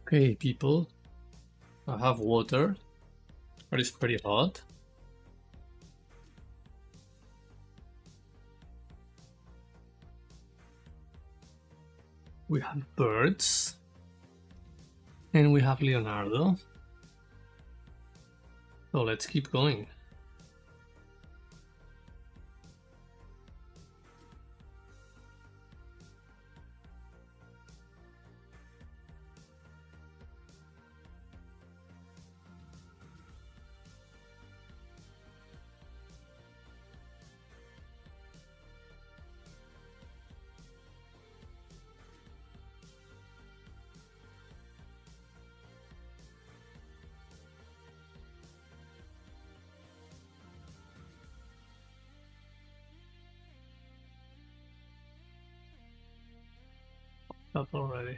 Okay, people, I have water, but it's pretty hot. We have birds, and we have Leonardo. So let's keep going. Stop already.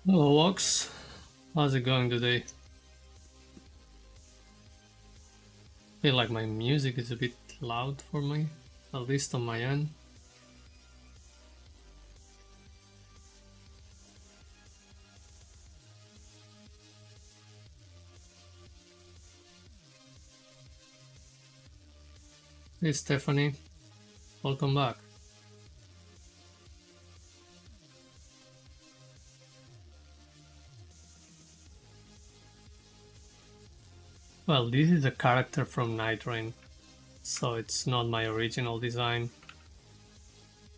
Hello, Ox. How's it going today? Feel like my music is a bit loud for me, at least on my end. Hey Stephanie, welcome back. Well, this is a character from Nightreign, so it's not my original design,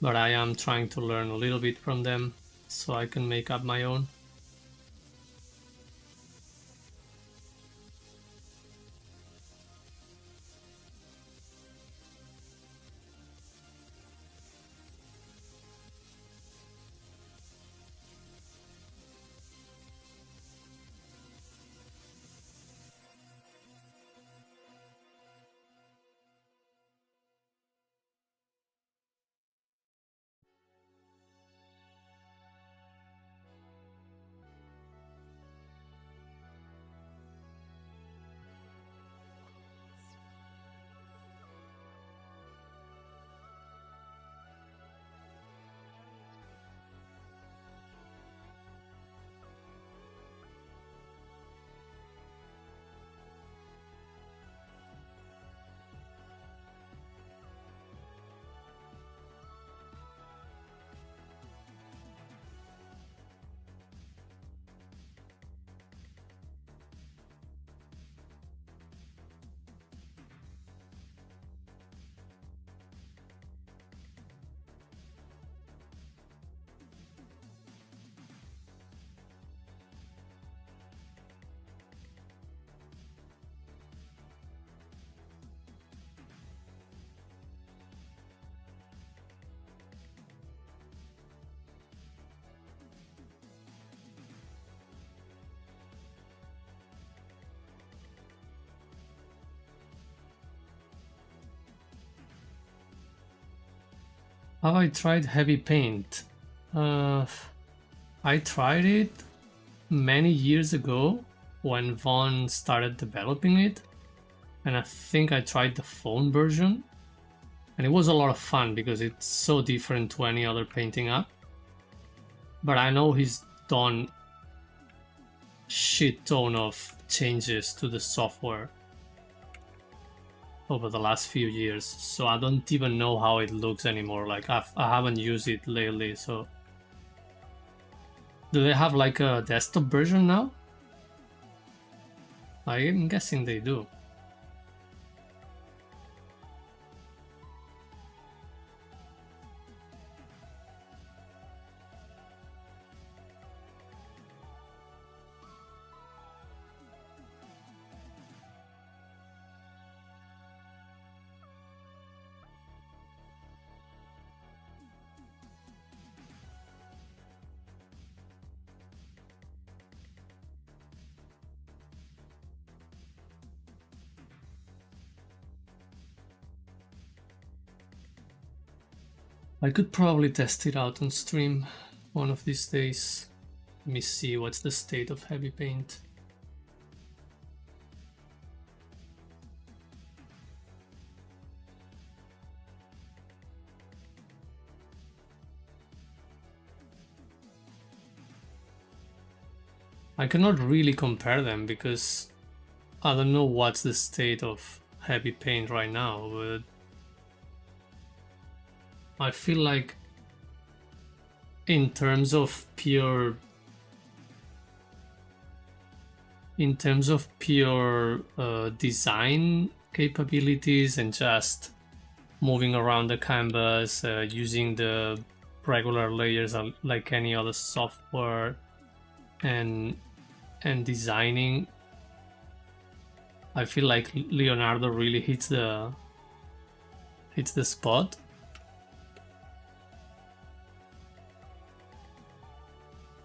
but I am trying to learn a little bit from them so I can make up my own. Have I tried heavy paint? I tried it many years ago when Vaughn started developing it, and I think I tried the phone version, and it was a lot of fun because it's so different to any other painting app. But I know he's done shit ton of changes to the software over the last few years, so I don't even know how it looks anymore. Like I haven't used it lately. So do they have like a desktop version now? I'm guessing they do. I could probably test it out on stream one of these days. Let me see what's the state of heavy paint. I cannot really compare them because I don't know what's the state of heavy paint right now, but I feel like in terms of pure design capabilities and just moving around the canvas, using the regular layers like any other software, and designing, I feel like Leonardo really hits the spot.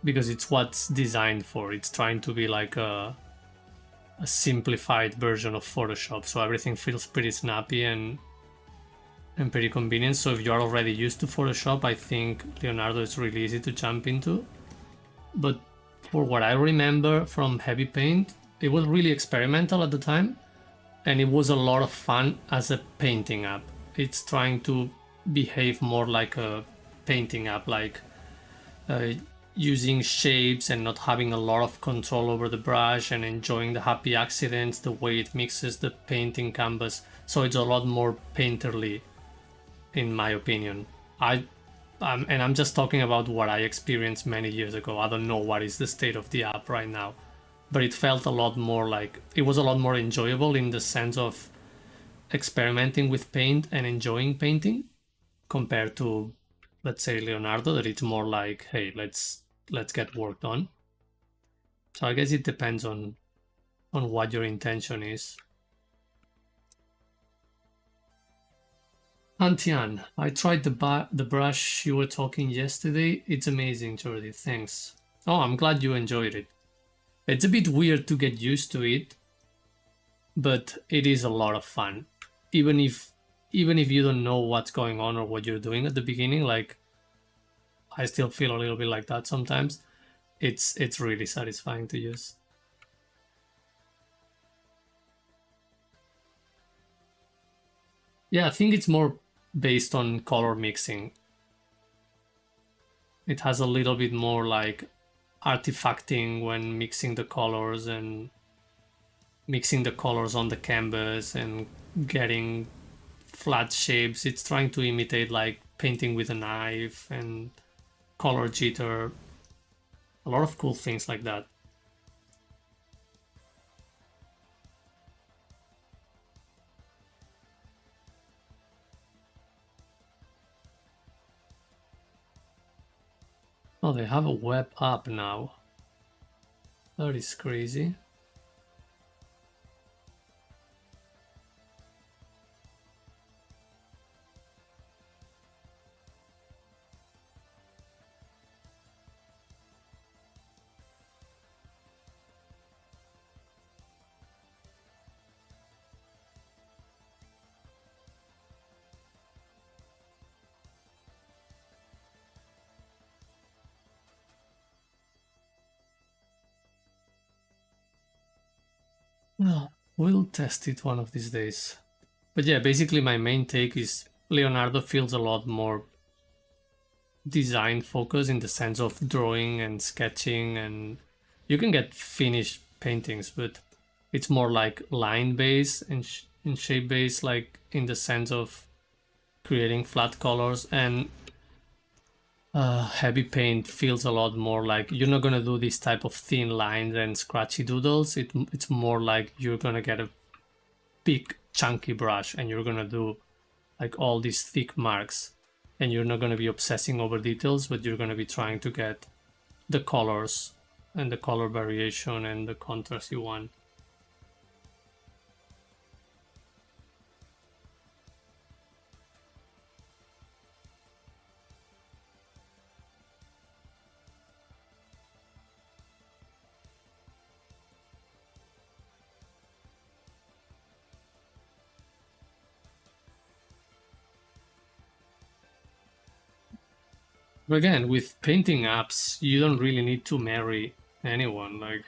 Because it's what's designed for. It's trying to be like a simplified version of Photoshop, so everything feels pretty snappy and pretty convenient. So if you're already used to Photoshop, I think Leonardo is really easy to jump into. But for what I remember from Heavy Paint, it was really experimental at the time, and it was a lot of fun as a painting app. It's trying to behave more like a painting app, like uh, using shapes and not having a lot of control over the brush and enjoying the happy accidents, the way it mixes the painting canvas. So it's a lot more painterly, in my opinion. And I'm just talking about what I experienced many years ago. I don't know what is the state of the app right now, but it felt a lot more like it was a lot more enjoyable in the sense of experimenting with paint and enjoying painting compared to, let's say, Leonardo, that it's more like, hey, let's get work done. So I guess it depends on what your intention is. Antian, I tried the brush you were talking yesterday. It's amazing, Jordi. Thanks. Oh, I'm glad you enjoyed it. It's a bit weird to get used to it, but it is a lot of fun. Even if you don't know what's going on or what you're doing at the beginning, like I still feel a little bit like that sometimes. It's really satisfying to use. Yeah, I think it's more based on color mixing. It has a little bit more like artifacting when mixing the colors and mixing the colors on the canvas and getting flat shapes. It's trying to imitate like painting with a knife and color jitter. A lot of cool things like that. Oh, they have a web app now. That is crazy. Well, we'll test it one of these days. But yeah, basically my main take is Leonardo feels a lot more design focused in the sense of drawing and sketching, and you can get finished paintings, but it's more like line based and shape based, like in the sense of creating flat colors. And heavy paint feels a lot more like you're not gonna do this type of thin lines and scratchy doodles. It's more like you're gonna get a big chunky brush and you're gonna do like all these thick marks, and you're not gonna be obsessing over details, but you're gonna be trying to get the colors and the color variation and the contrast you want. But again, with painting apps, you don't really need to marry anyone. Like,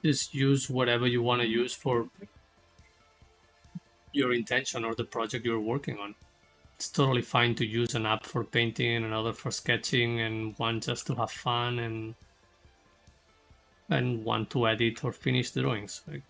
just use whatever you want to use for your intention or the project you're working on. It's totally fine to use an app for painting, another for sketching, and one just to have fun, and one to edit or finish the drawings. Like,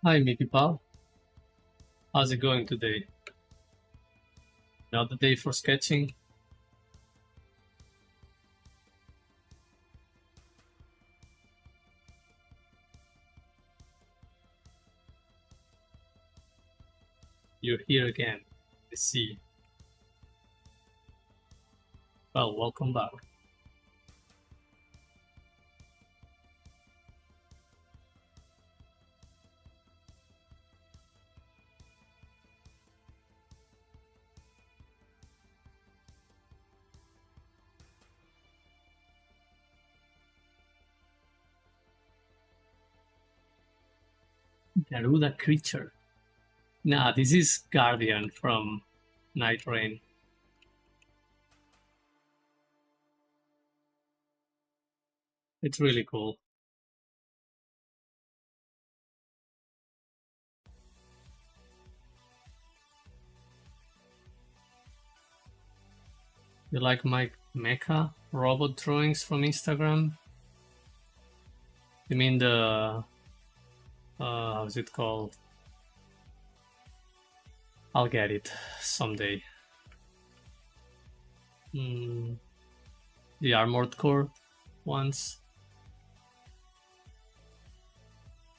Hi, Mickey Pal. How's it going today? Another day for sketching? You're here again. I see. Well, welcome back. Garuda creature. Nah, this is Guardian from Nightreign. It's really cool. You like my mecha robot drawings from Instagram? You mean the how's it called? I'll get it someday. Mm, the Armored Core ones.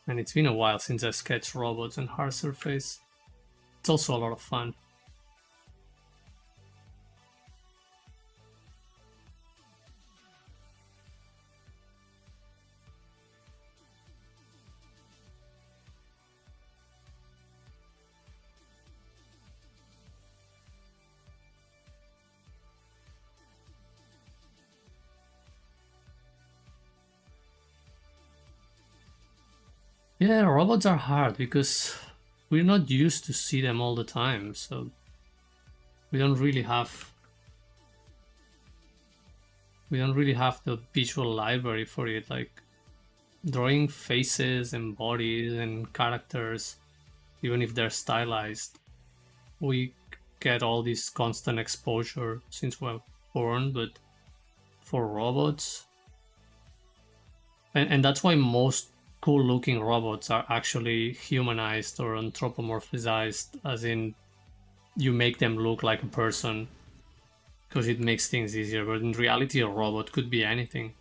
And it's been a while since I sketched robots and hard surface. It's also a lot of fun. Yeah, robots are hard because we're not used to see them all the time, so we don't really have the visual library for it, like drawing faces and bodies and characters, even if they're stylized. We get all this constant exposure since we're born, but for robots, and that's why most cool looking robots are actually humanized or anthropomorphized, as in you make them look like a person because it makes things easier. But in reality, a robot could be anything.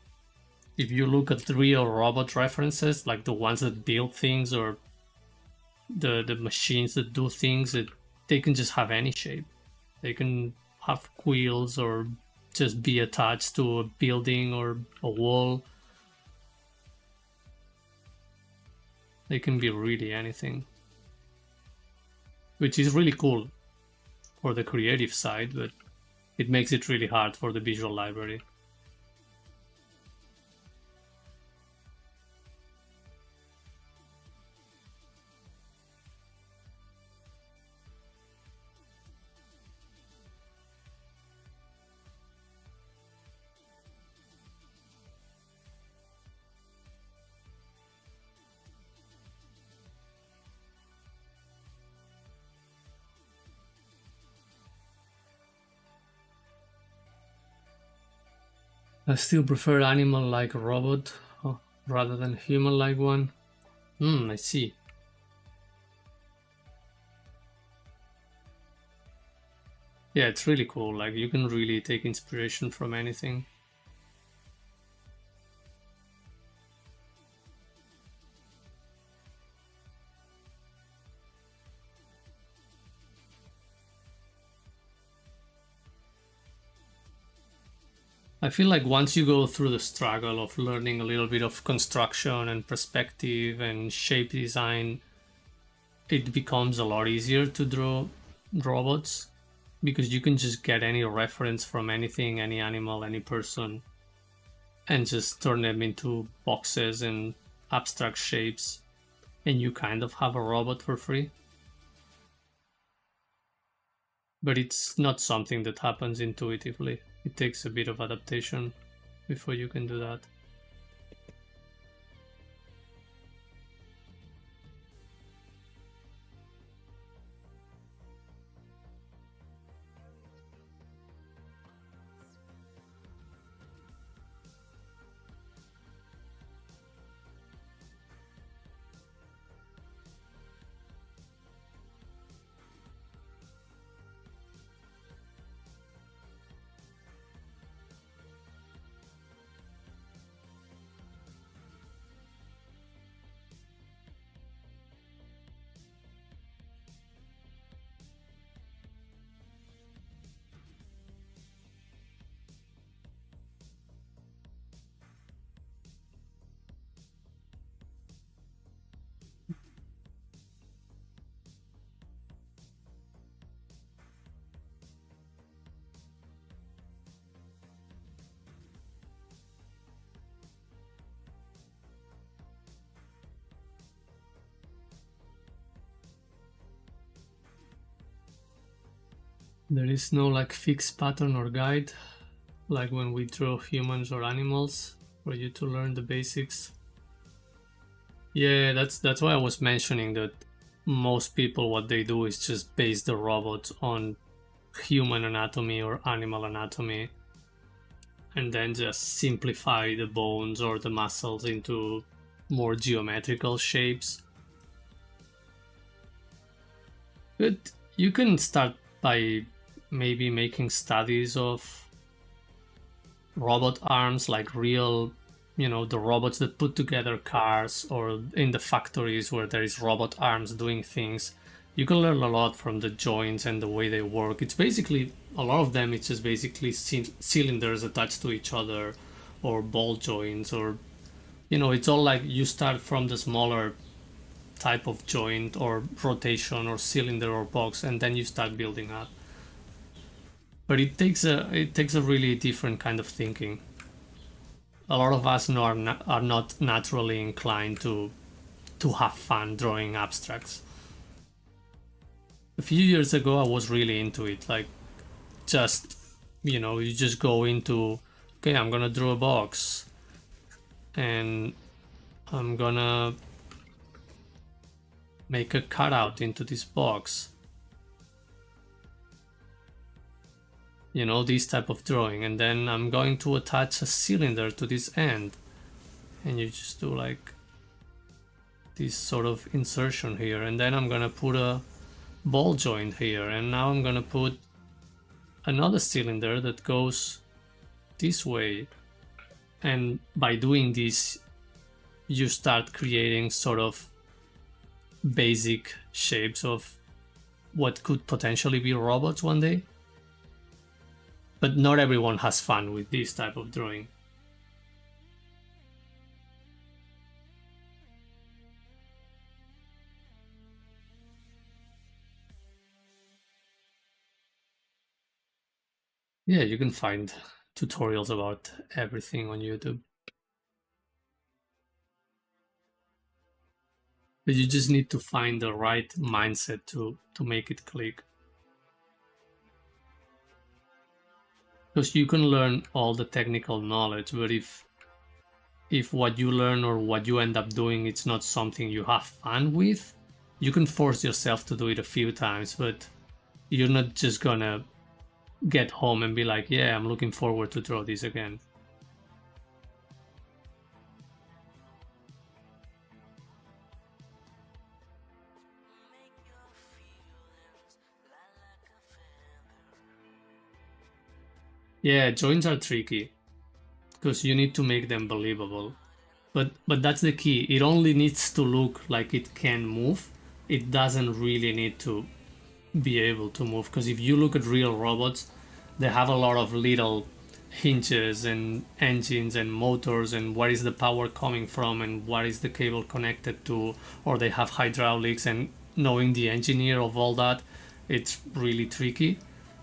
If you look at real robot references, like the ones that build things or the machines that do things, they can just have any shape. They can have wheels or just be attached to a building or a wall. They can be really anything, which is really cool for the creative side, but it makes it really hard for the visual library. I still prefer animal like robot rather than human like one. I see. Yeah, it's really cool. Like you can really take inspiration from anything. I feel like once you go through the struggle of learning a little bit of construction and perspective and shape design, it becomes a lot easier to draw robots because you can just get any reference from anything, any animal, any person, and just turn them into boxes and abstract shapes, and you kind of have a robot for free. But it's not something that happens intuitively. It takes a bit of adaptation before you can do that. There is no like fixed pattern or guide, like when we draw humans or animals, for you to learn the basics. Yeah, that's why I was mentioning that most people, what they do is just base the robots on human anatomy or animal anatomy, and then just simplify the bones or the muscles into more geometrical shapes. But you can start by maybe making studies of robot arms, like real, the robots that put together cars, or in the factories where there is robot arms doing things. You can learn a lot from the joints and the way they work. It's basically, a lot of them, it's just basically cylinders attached to each other, or ball joints, or it's all like you start from the smaller type of joint or rotation or cylinder or box, and then you start building up. But it takes a really different kind of thinking. A lot of us are not naturally inclined to have fun drawing abstracts. A few years ago, I was really into it. Like, just you just go into, okay, I'm gonna draw a box, and I'm gonna make a cutout into this box. This type of drawing, and then I'm going to attach a cylinder to this end, and you just do like this sort of insertion here, and then I'm gonna put a ball joint here, and now I'm gonna put another cylinder that goes this way. And by doing this, you start creating sort of basic shapes of what could potentially be robots one day. But not everyone has fun with this type of drawing. Yeah, you can find tutorials about everything on YouTube. But you just need to find the right mindset to make it click. Because you can learn all the technical knowledge, but if what you learn or what you end up doing, it's not something you have fun with, you can force yourself to do it a few times, but you're not just gonna get home and be like, yeah, I'm looking forward to draw this again. Yeah, joints are tricky because you need to make them believable. But that's the key. It only needs to look like it can move. It doesn't really need to be able to move, because if you look at real robots, they have a lot of little hinges and engines and motors, and where is the power coming from and what is the cable connected to, or they have hydraulics, and knowing the engineer of all that, it's really tricky.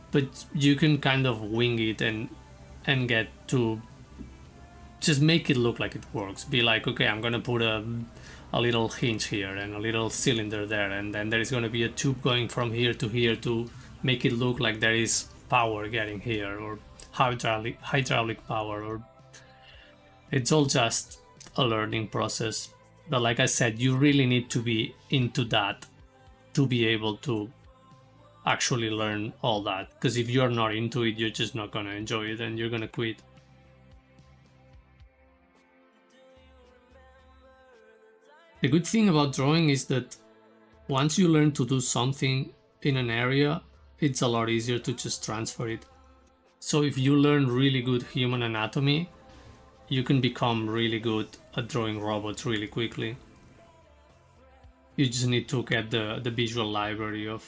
But you can kind of wing it and get to just make it look like it works. Be like, okay, I'm gonna put a little hinge here and a little cylinder there, and then there is going to be a tube going from here to make it look like there is power getting here, or hydraulic power, or it's all just a learning process. But like I said, you really need to be into that to be able to actually learn all that, because if you're not into it, you're just not going to enjoy it and you're going to quit. The good thing about drawing is that once you learn to do something in an area, it's a lot easier to just transfer it. So if you learn really good human anatomy, you can become really good at drawing robots really quickly. You just need to get the visual library of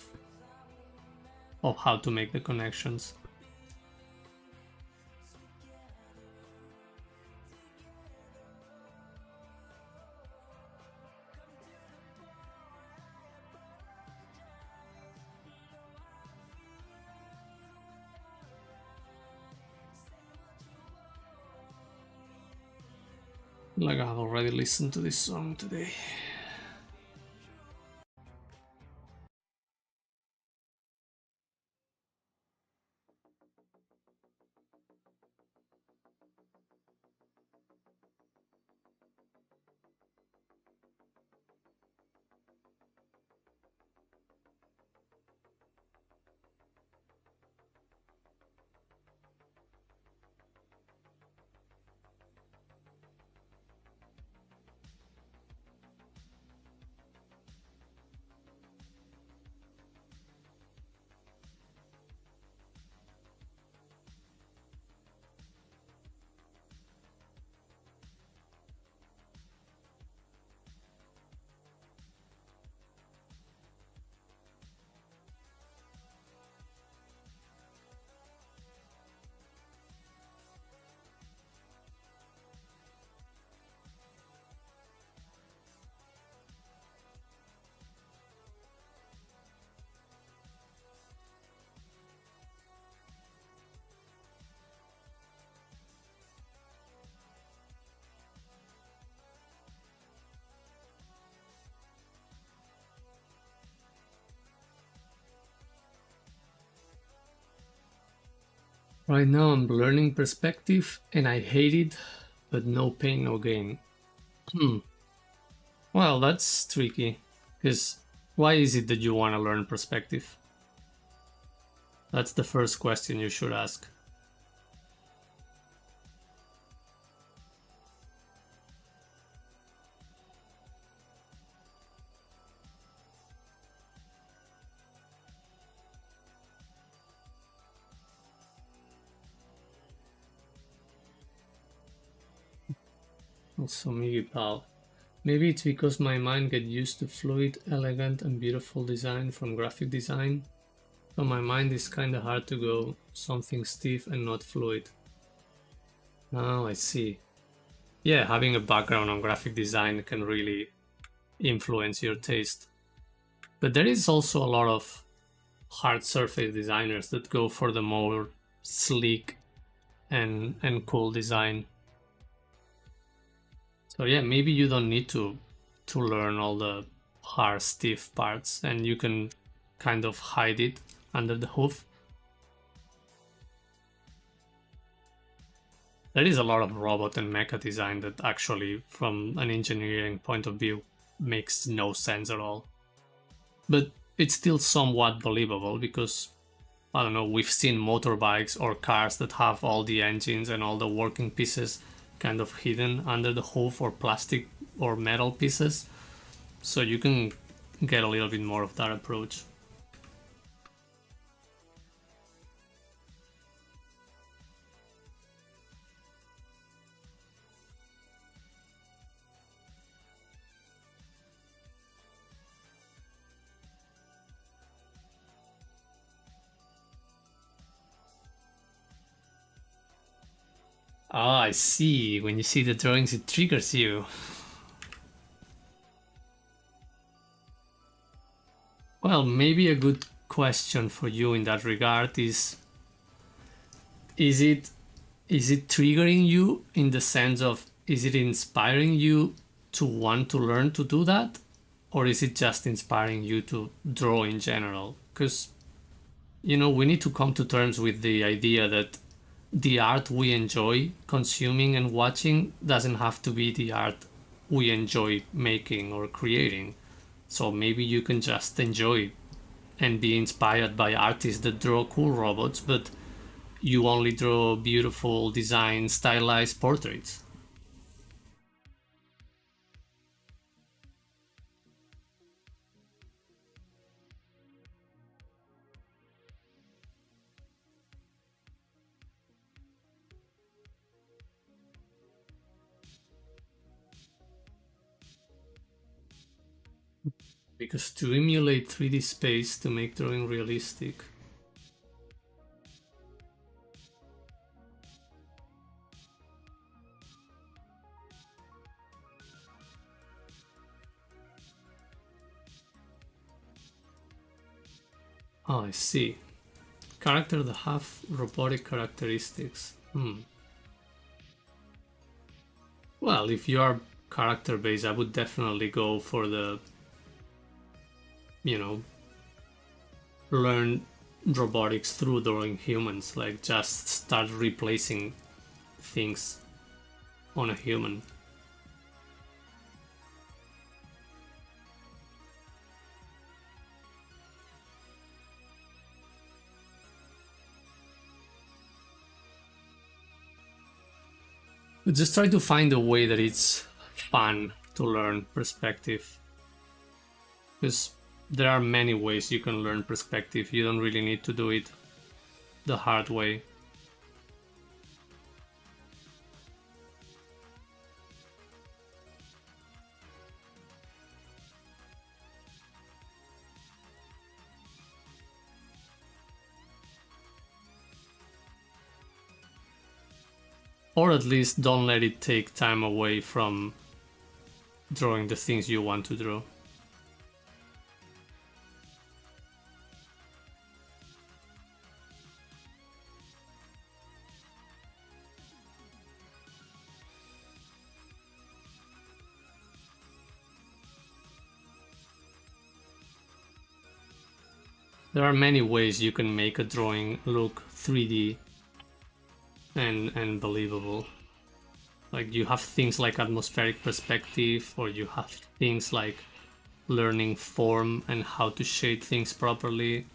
how to make the connections. Like, I've already listened to this song today. Right now I'm learning perspective and I hate it, but no pain, no gain. Well, that's tricky. Because why is it that you want to learn perspective? That's the first question you should ask. Also, maybe pal. Maybe it's because my mind get used to fluid, elegant, and beautiful design from graphic design. So my mind is kinda hard to go something stiff and not fluid. Oh, I see. Yeah, having a background on graphic design can really influence your taste. But there is also a lot of hard surface designers that go for the more sleek and cool design. So yeah, maybe you don't need to learn all the hard stiff parts and you can kind of hide it under the hoof. There is a lot of robot and mecha design that actually, from an engineering point of view, makes no sense at all. But it's still somewhat believable because, I don't know, we've seen motorbikes or cars that have all the engines and all the working pieces kind of hidden under the hoof or plastic or metal pieces. So you can get a little bit more of that approach. Ah, I see. When you see the drawings, it triggers you. Well, maybe a good question for you in that regard is it is it triggering you in the sense of is it inspiring you to want to learn to do that, or is it just inspiring you to draw in general? Because we need to come to terms with the idea that the art we enjoy consuming and watching doesn't have to be the art we enjoy making or creating. So maybe you can just enjoy and be inspired by artists that draw cool robots, but you only draw beautiful design stylized portraits. Because to emulate 3D space to make drawing realistic. Oh, I see. Characters that have robotic characteristics. Well, if you are character based, I would definitely go for the, you know, learn robotics through drawing humans. Like just start replacing things on a human. But just try to find a way that it's fun to learn perspective. Because there are many ways you can learn perspective. You don't really need to do it the hard way. Or at least don't let it take time away from drawing the things you want to draw. There are many ways you can make a drawing look 3D and believable. Like you have things like atmospheric perspective, or you have things like learning form and how to shade things properly.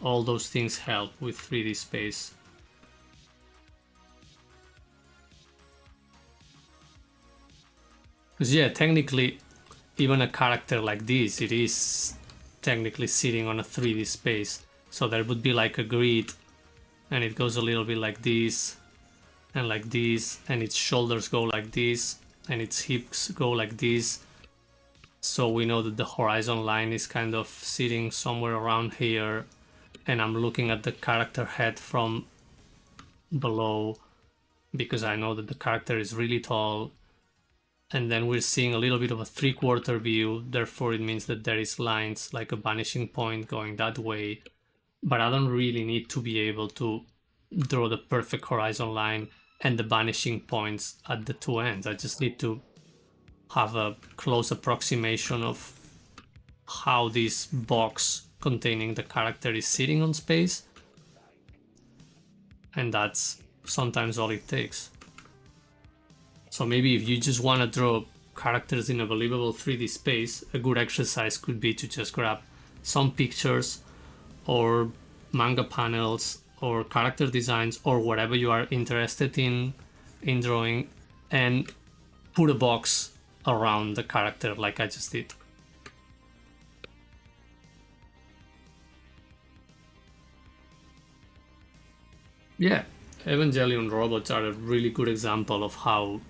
All those things help with 3D space. Because yeah, technically, even a character like this, it is technically sitting on a 3D space. So there would be like a grid, and it goes a little bit like this, and like this, and its shoulders go like this, and its hips go like this. So we know that the horizon line is kind of sitting somewhere around here, and I'm looking at the character head from below because I know that the character is really tall. And then we're seeing a little bit of a 3/4 view, therefore it means that there is lines like a vanishing point going that way. But I don't really need to be able to draw the perfect horizon line and the vanishing points at the two ends. I just need to have a close approximation of how this box containing the character is sitting on space. And that's sometimes all it takes. So maybe if you just want to draw characters in a believable 3D space, a good exercise could be to just grab some pictures or manga panels or character designs or whatever you are interested in drawing, and put a box around the character like I just did. Yeah, Evangelion robots are a really good example of how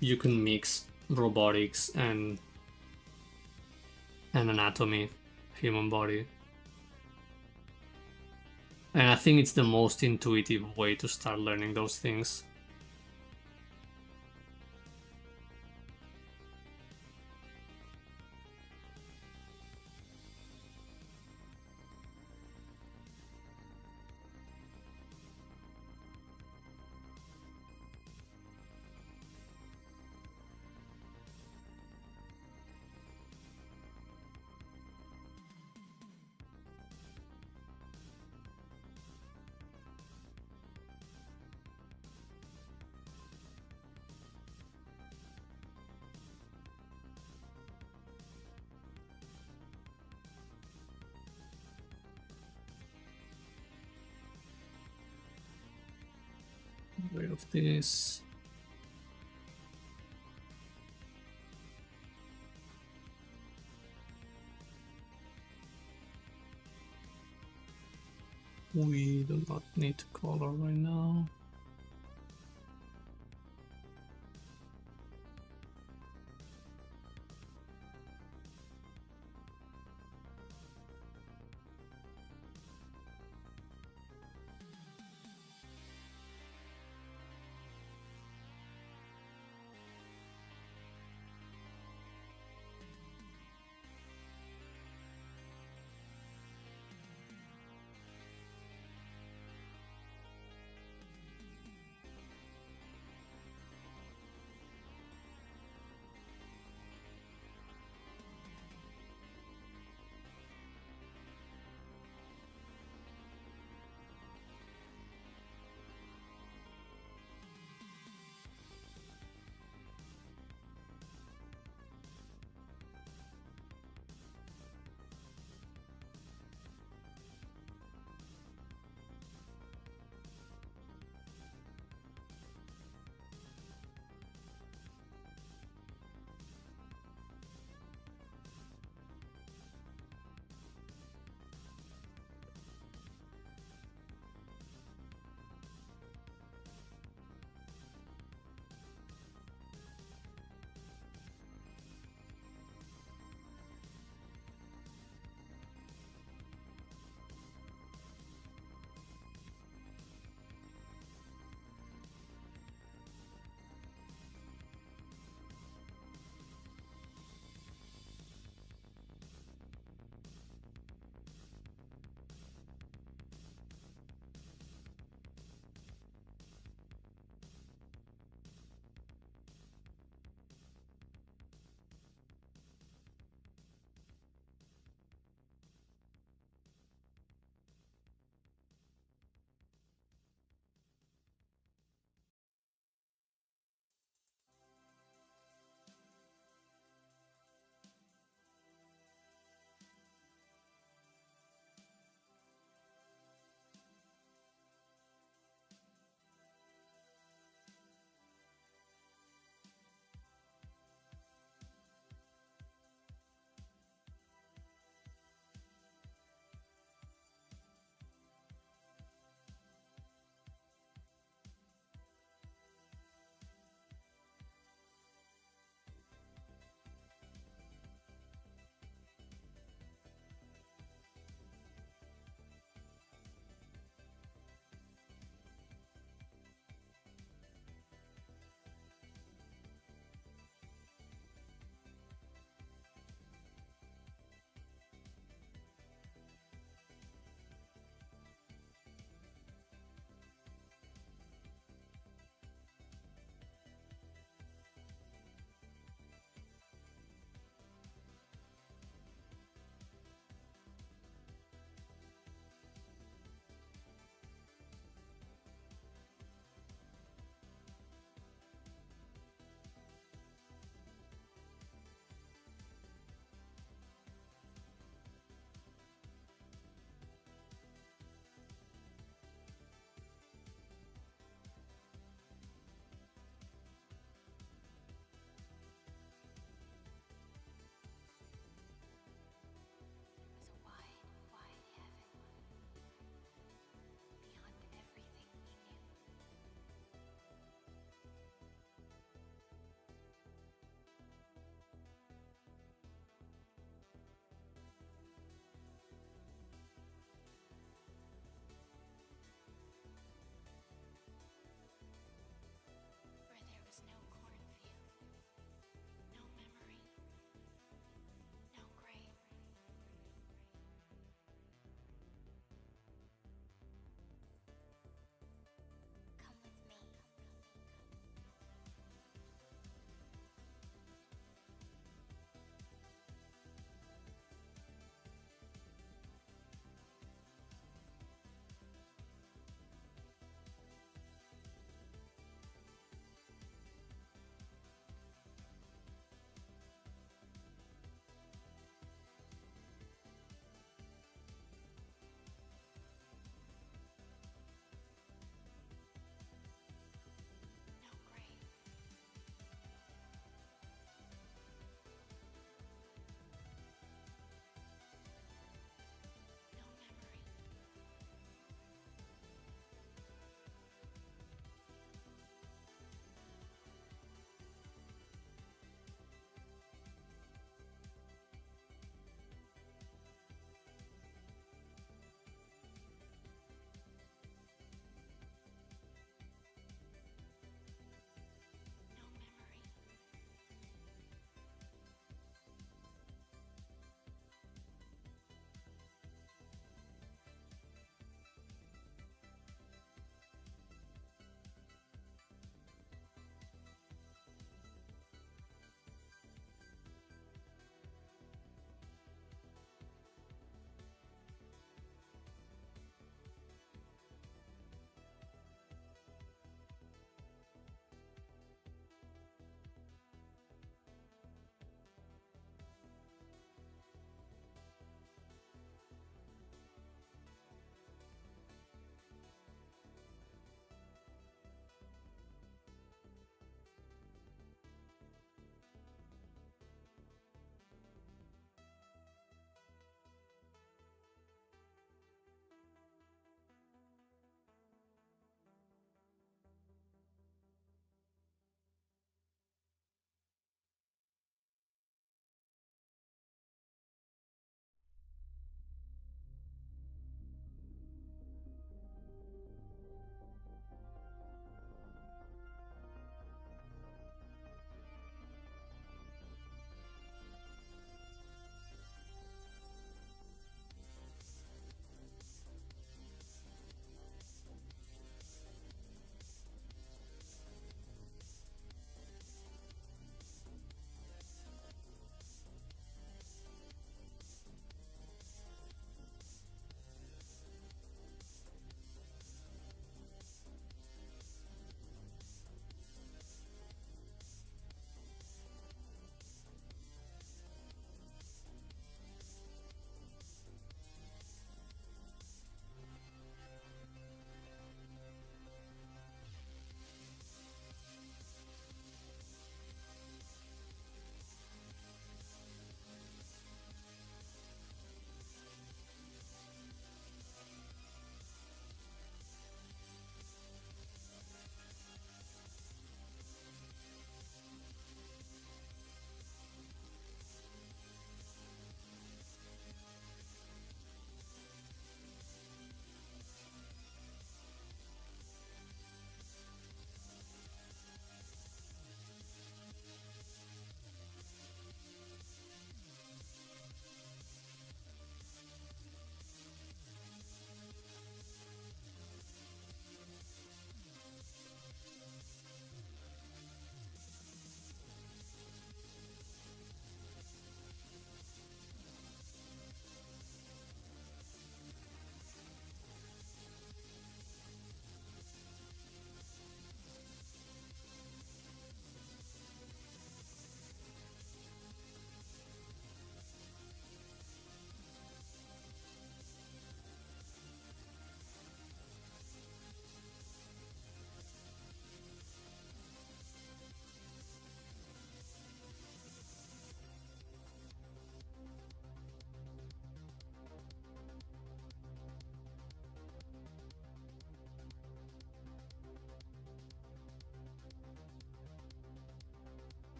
you can mix robotics and anatomy, human body. And I think it's the most intuitive way to start learning those things. Rid of this. We do not need to color right now.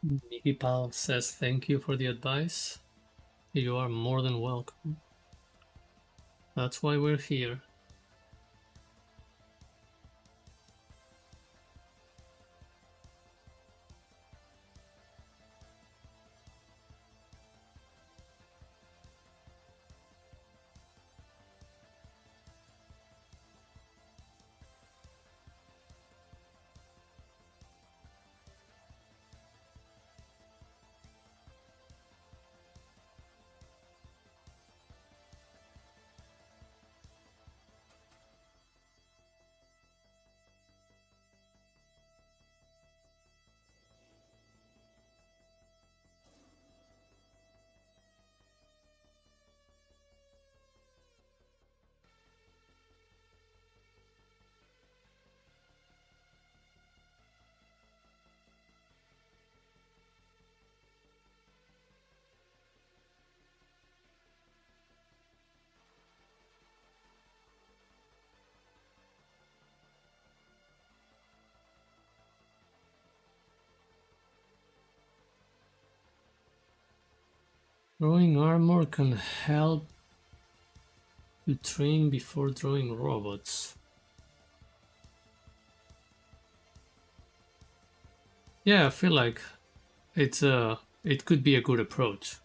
Mickey Pal says thank you for the advice. You are more than welcome. That's why we're here. Drawing armor can help you train before drawing robots. Yeah, I feel like it could be a good approach.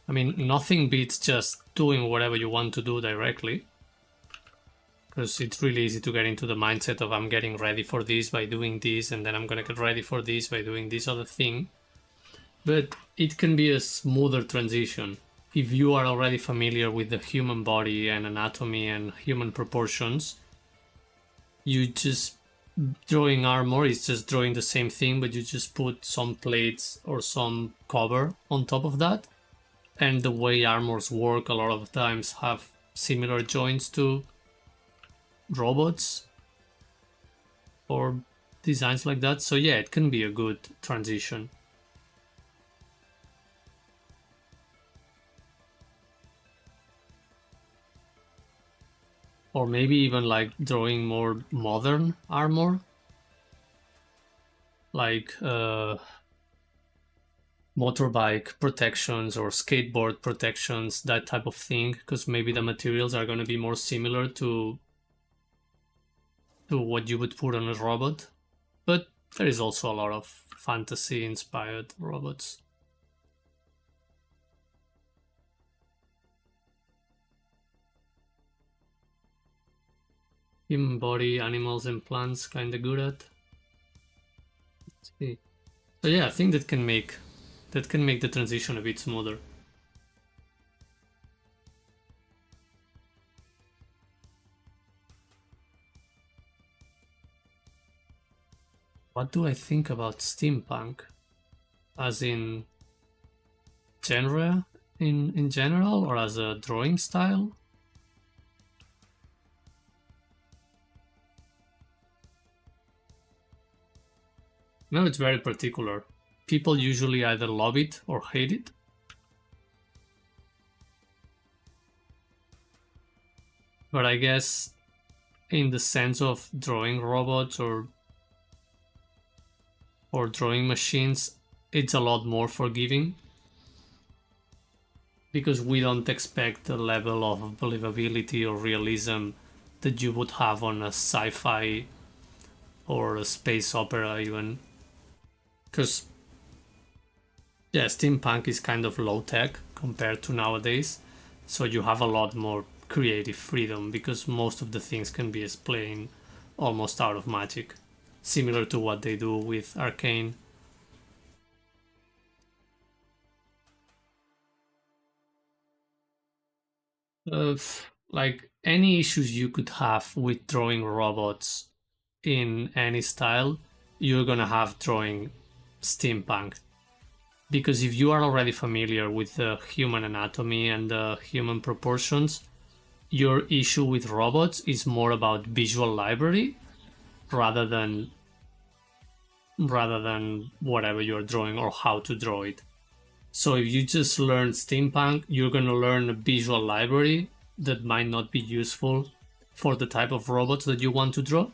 I mean, nothing beats just doing whatever you want to do directly, because it's really easy to get into the mindset of I'm getting ready for this by doing this, and then I'm gonna get ready for this by doing this other thing. But it can be a smoother transition if you are already familiar with the human body and anatomy and human proportions. You just drawing armor is just drawing the same thing, but you just put some plates or some cover on top of that. And the way armors work a lot of times have similar joints to robots or designs like that. So yeah, it can be a good transition. Or maybe even like drawing more modern armor, like motorbike protections or skateboard protections, that type of thing, because maybe the materials are going to be more similar to what you would put on a robot. But there is also a lot of fantasy inspired robots. Human body, animals and plants kind of good at. Let's see. So yeah, I think that can make the transition a bit smoother. What do I think about steampunk? As in genre in general, or as a drawing style? No, it's very particular. People usually either love it or hate it. But I guess in the sense of drawing robots or drawing machines, it's a lot more forgiving, because we don't expect the level of believability or realism that you would have on a sci-fi or a space opera even. Because yeah, steampunk is kind of low-tech compared to nowadays, so you have a lot more creative freedom because most of the things can be explained almost out of magic, similar to what they do with Arcane. Like any issues you could have with drawing robots in any style, you're gonna have drawing steampunk. Because if you are already familiar with the human anatomy and the human proportions, your issue with robots is more about visual library rather than whatever you're drawing or how to draw it. So if you just learn steampunk, you're going to learn a visual library that might not be useful for the type of robots that you want to draw.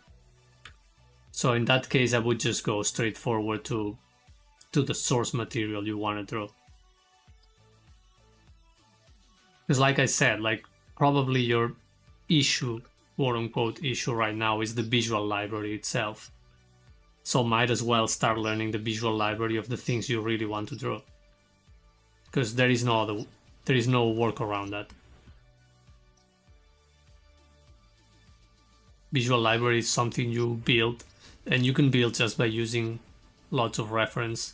So in that case, I would just go straight forward to to the source material you want to draw. Because like I said, like probably your issue, quote unquote issue right now is the visual library itself. So might as well start learning the visual library of the things you really want to draw. Because there is no work around that. Visual library is something you build, and you can build just by using lots of reference.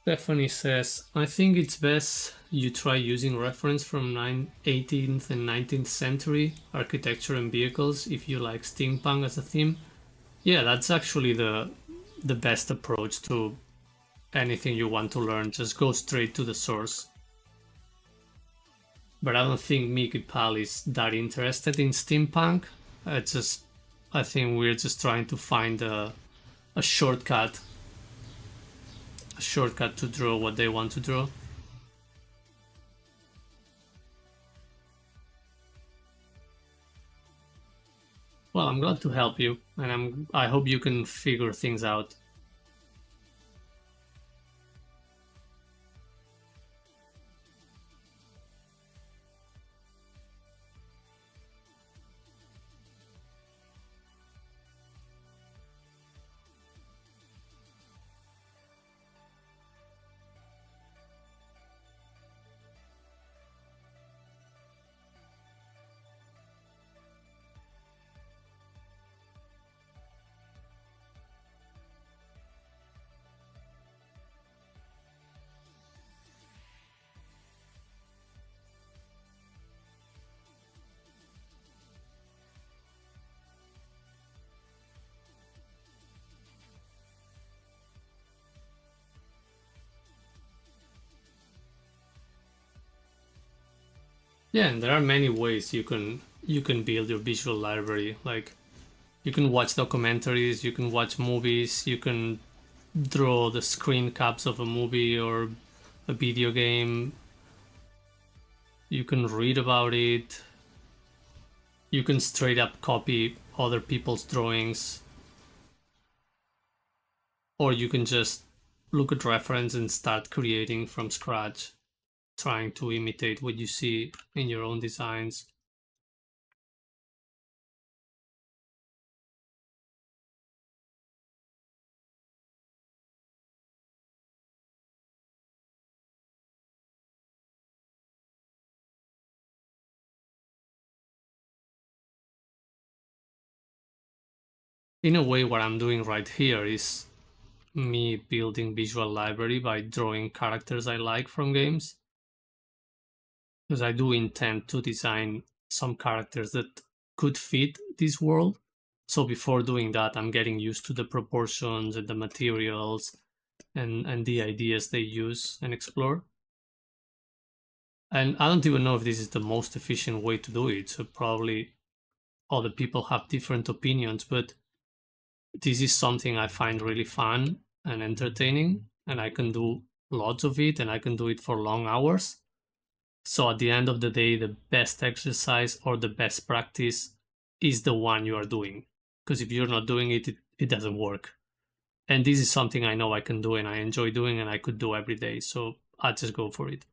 Stephanie says, I think it's best you try using reference from 18th and 19th century architecture and vehicles if you like steampunk as a theme. Yeah, that's actually the best approach to anything you want to learn. Just go straight to the source. But I don't think Mickey Pal is that interested in steampunk. I think we're just trying to find a shortcut to draw what they want to draw. Well, I'm glad to help you, and I hope you can figure things out. Yeah, and there are many ways you can build your visual library. Like you can watch documentaries, you can watch movies, you can draw the screen caps of a movie or a video game. You can read about it. You can straight up copy other people's drawings. Or you can just look at reference and start creating from scratch, trying to imitate what you see in your own designs. In a way, what I'm doing right here is me building visual library by drawing characters I like from games. Because I do intend to design some characters that could fit this world. So before doing that, I'm getting used to the proportions and the materials and the ideas they use and explore. And I don't even know if this is the most efficient way to do it. So probably other people have different opinions, but this is something I find really fun and entertaining, and I can do lots of it and I can do it for long hours. So at the end of the day, the best exercise or the best practice is the one you are doing. Because if you're not doing it, it doesn't work. And this is something I know I can do and I enjoy doing and I could do every day. So I just go for it.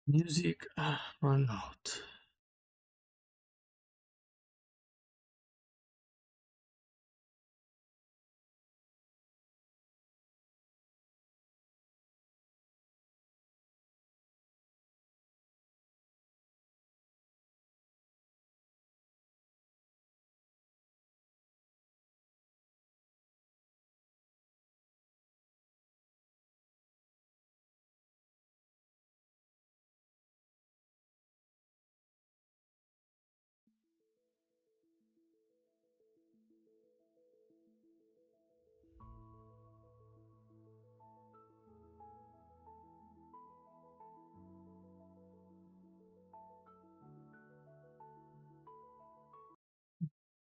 Music, run out.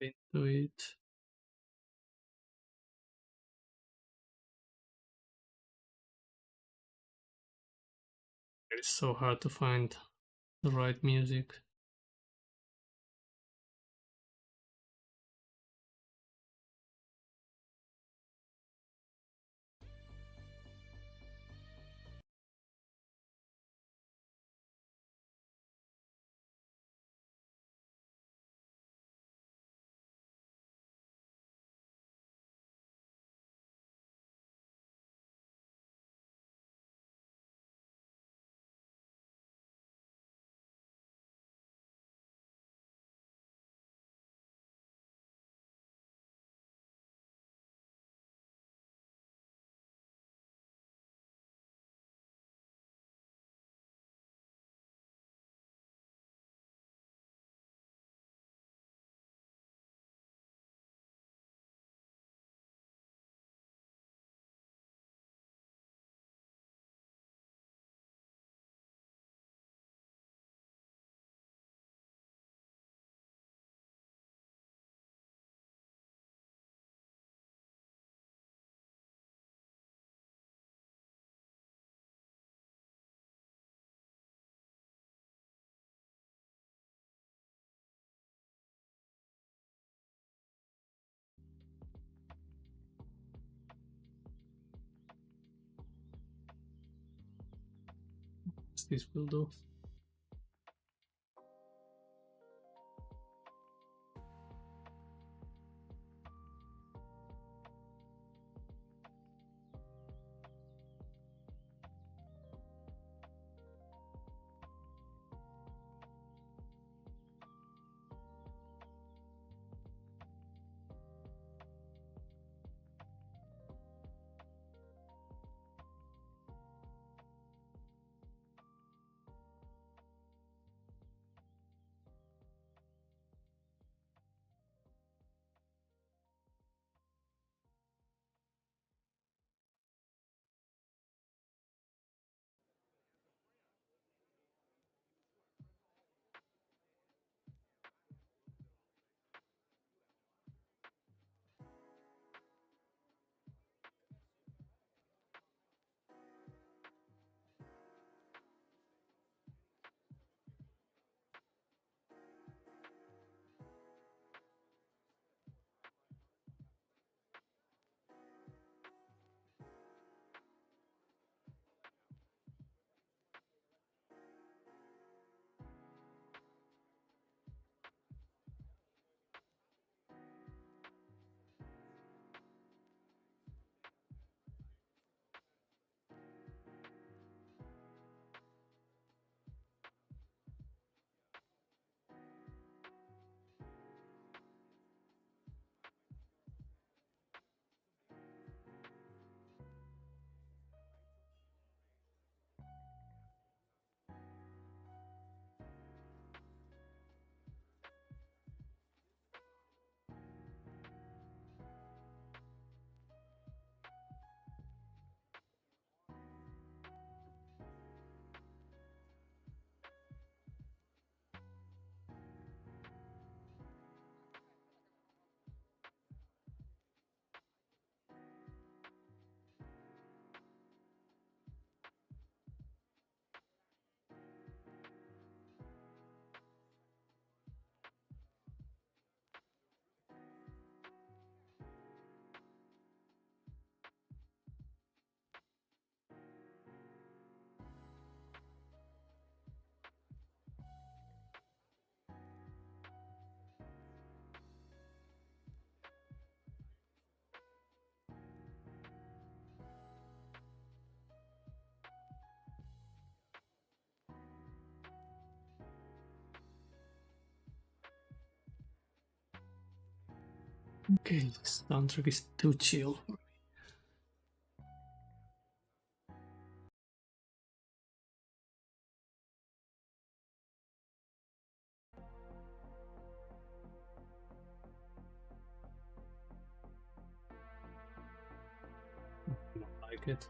into it. It's so hard to find the right music. This will do. Okay, this soundtrack is too chill. I don't like it.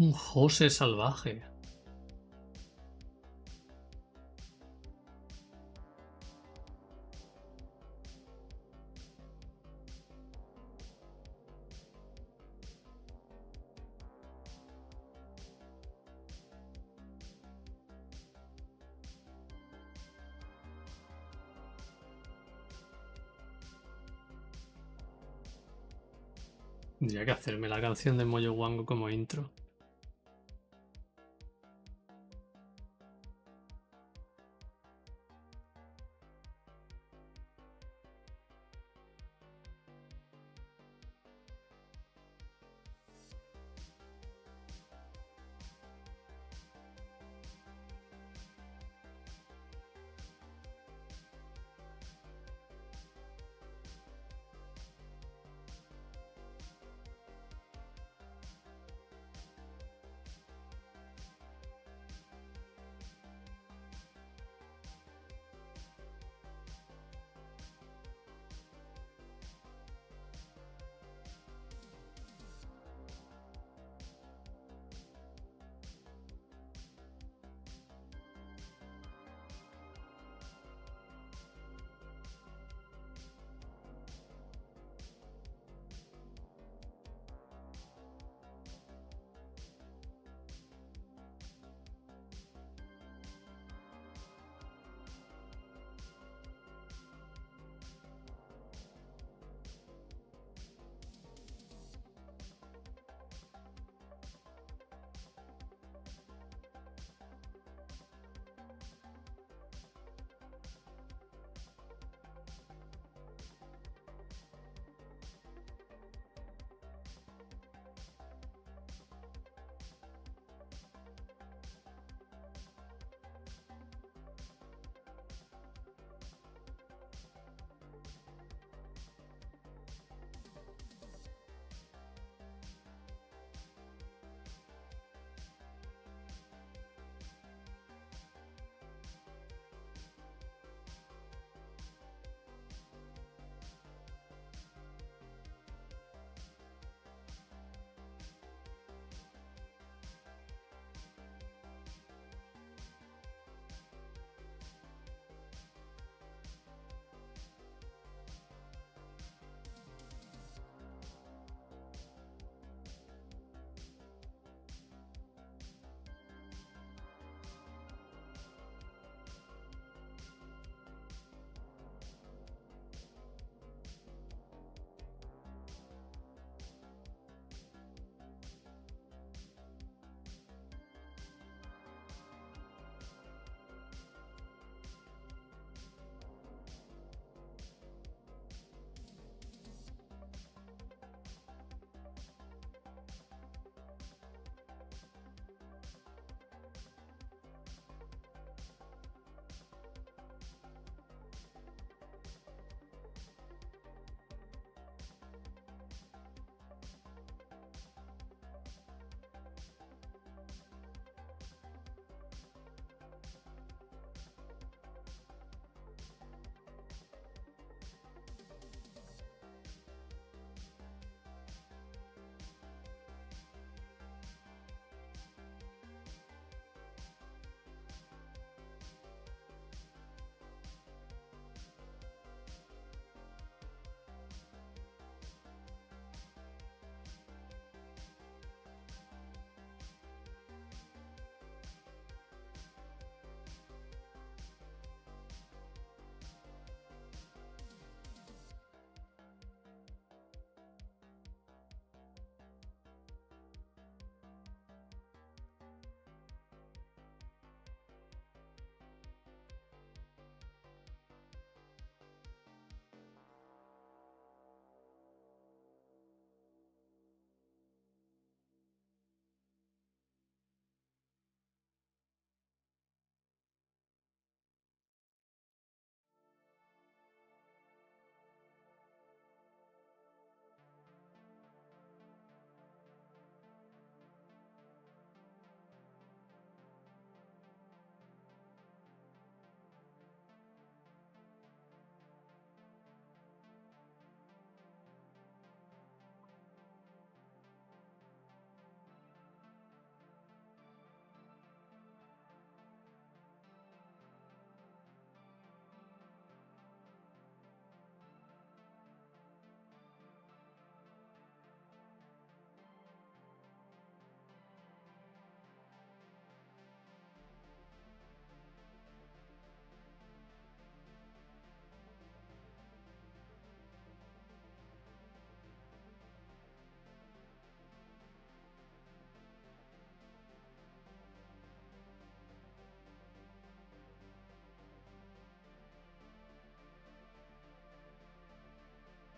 Un José salvaje. Tendría que hacerme la canción de Moyo Wango como intro.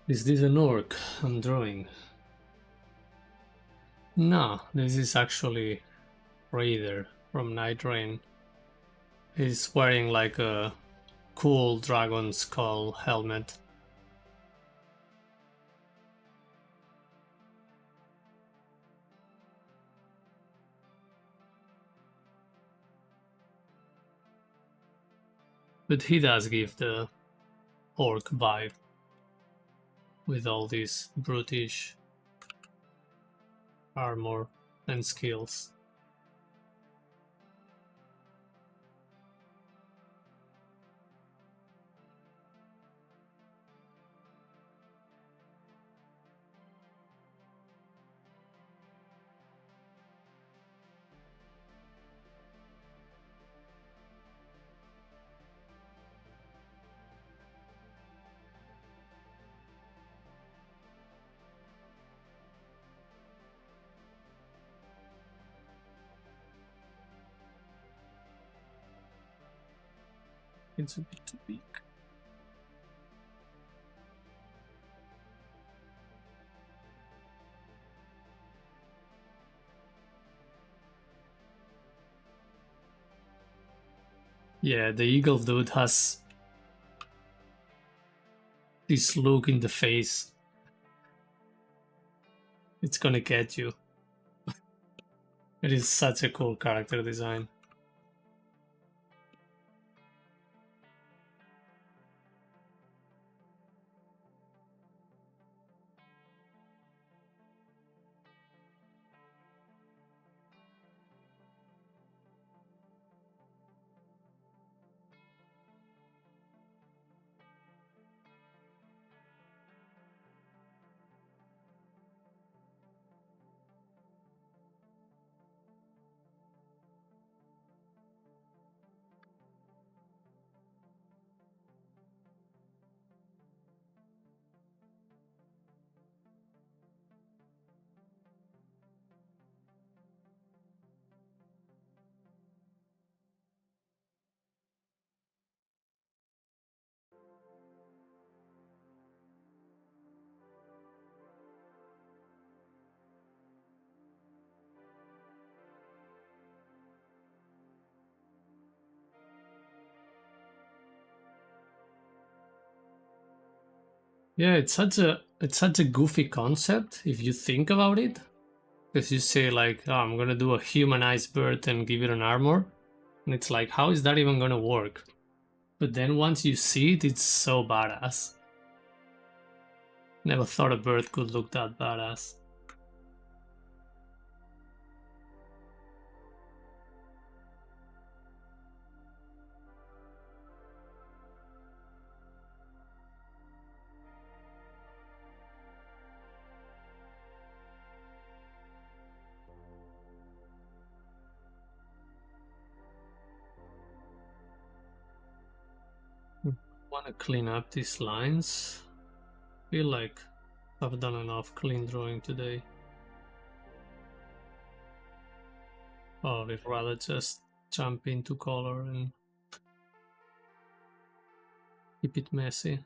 Is this an orc I'm drawing? No, this is actually Raider from Nightreign. He's wearing like a cool dragon skull helmet. But he does give the orc vibe with all these brutish armor and skills. It's a bit too big. Yeah, the eagle dude has this look in the face. It's gonna get you. It is such a cool character design. Yeah, it's such a goofy concept if you think about it. Because you say like, oh, I'm gonna do a humanized bird and give it an armor, and it's like, how is that even gonna work? But then once you see it, it's so badass. Never thought a bird could look that badass. Want to clean up these lines. Feel like I've done enough clean drawing today. Or I'd rather just jump into color and keep it messy.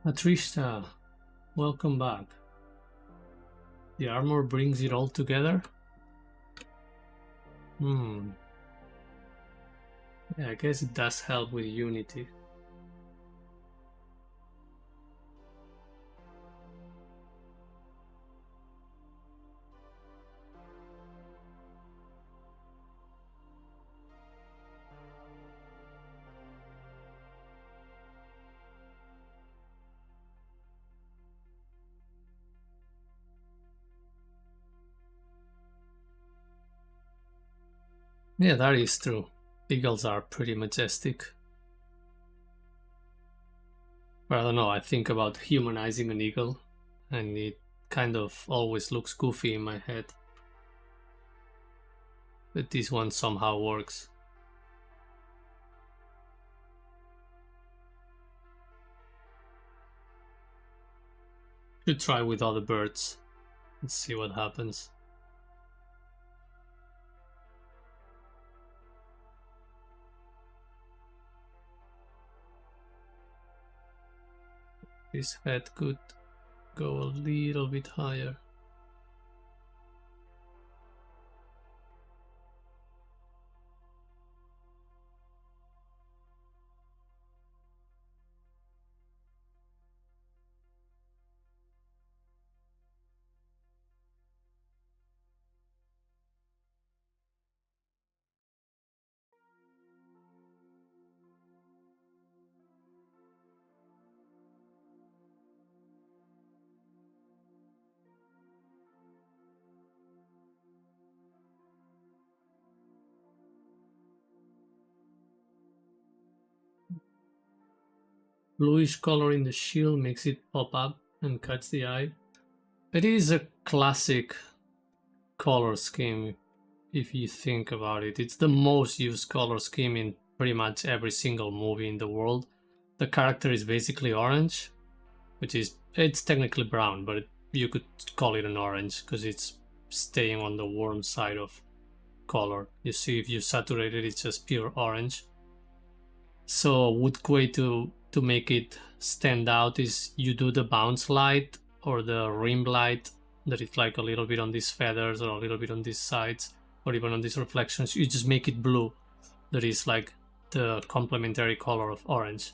Atrishta, welcome back. The armor brings it all together? Hmm. Yeah, I guess it does help with unity. Yeah, that is true. Eagles are pretty majestic. But I don't know, I think about humanizing an eagle, and it kind of always looks goofy in my head. But this one somehow works. Should try with other birds and see what happens. This head could go a little bit higher. Bluish color in the shield makes it pop up and catch the eye. It is a classic color scheme if you think about it. It's the most used color scheme in pretty much every single movie in the world. The character is basically orange, which is, it's technically brown, but you could call it an orange because it's staying on the warm side of color. You see, if you saturate it, it's just pure orange. So a good way to make it stand out is you do the bounce light or the rim light that is like a little bit on these feathers or a little bit on these sides or even on these reflections. You just make it blue. That is like the complementary color of orange,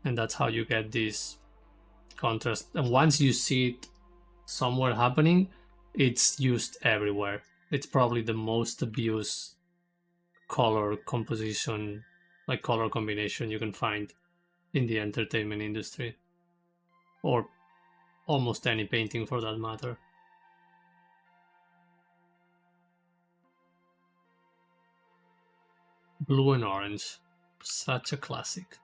and that's how you get this contrast. And once you see it somewhere happening, it's used everywhere. It's probably the most abused color composition, like color combination you can find in the entertainment industry, or almost any painting for that matter. Blue and orange, such a classic.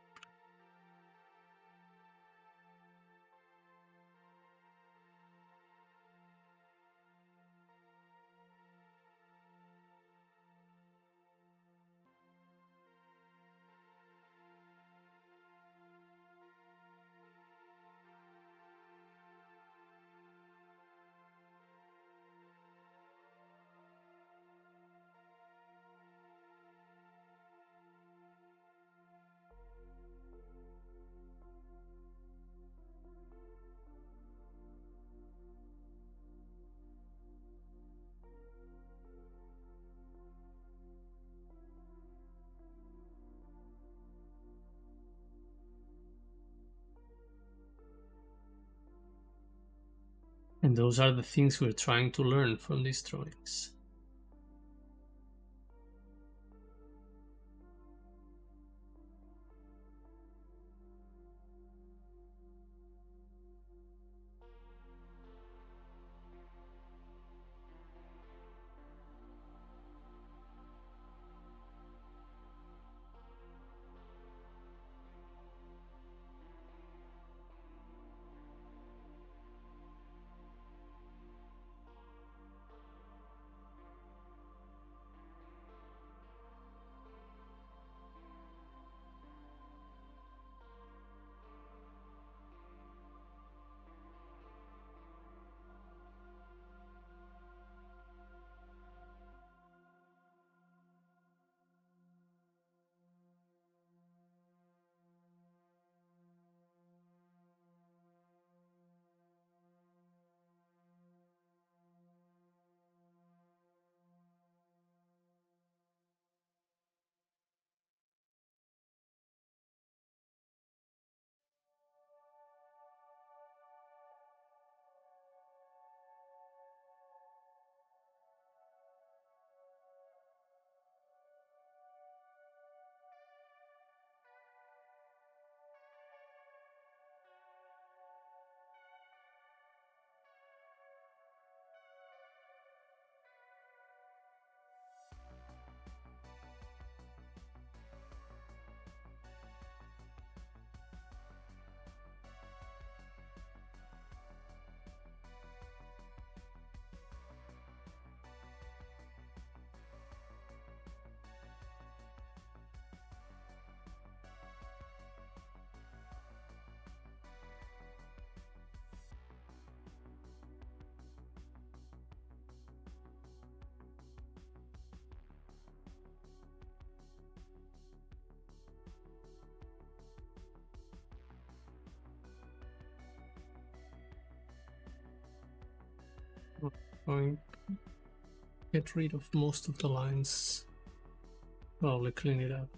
And those are the things we're trying to learn from these drawings. Going get rid of most of the lines. Probably clean it up.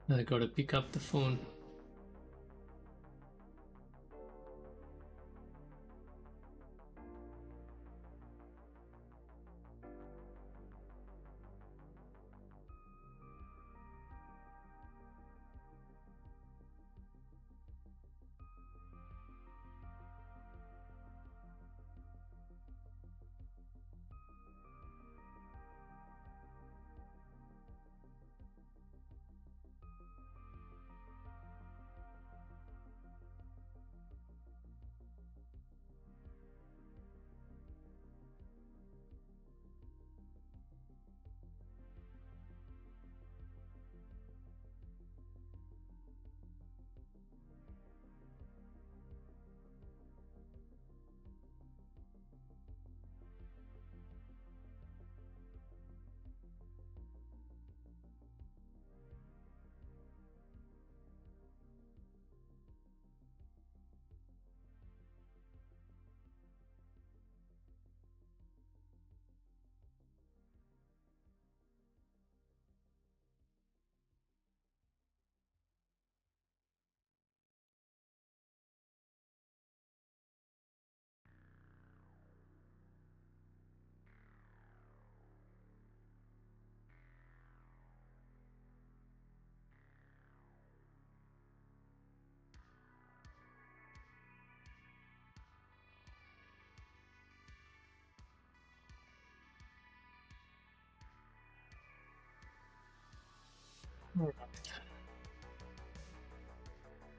I gotta pick up the phone.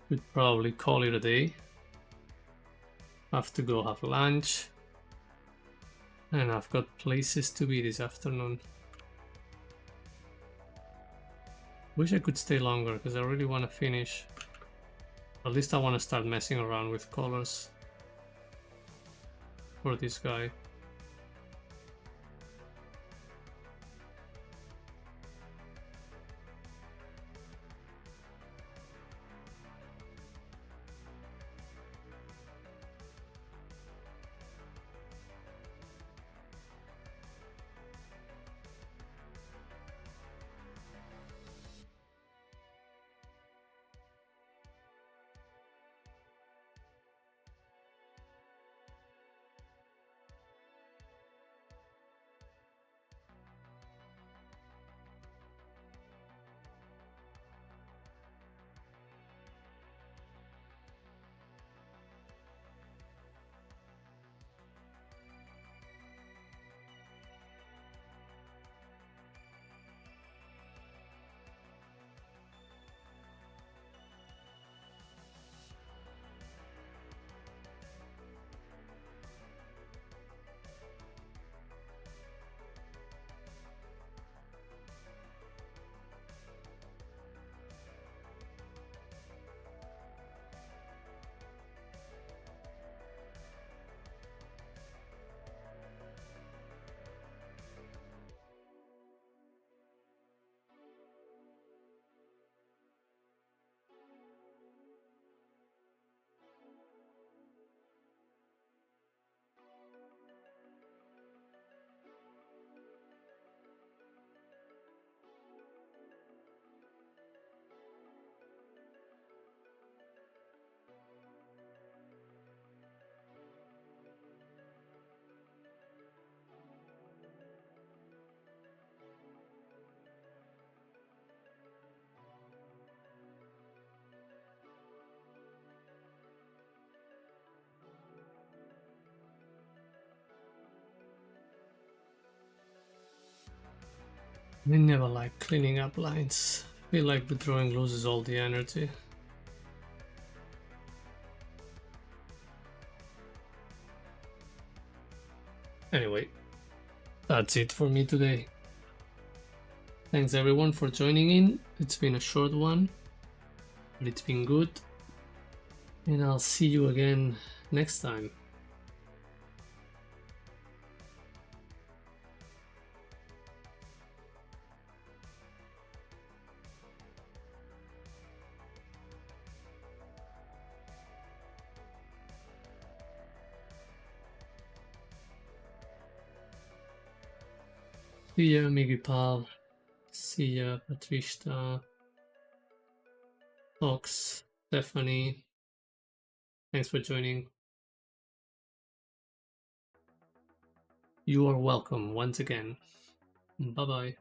Could probably call it a day. Have to go have lunch. And I've got places to be this afternoon. Wish I could stay longer because I really want to finish. At least I want to start messing around with colors for this guy. I never like cleaning up lines. I feel like the drawing loses all the energy. Anyway, that's it for me today. Thanks everyone for joining in. It's been a short one, but it's been good. And I'll see you again next time. See ya, Miggy Pal. See ya, Patricia. Ox, Stephanie, thanks for joining. You are welcome once again. Bye bye.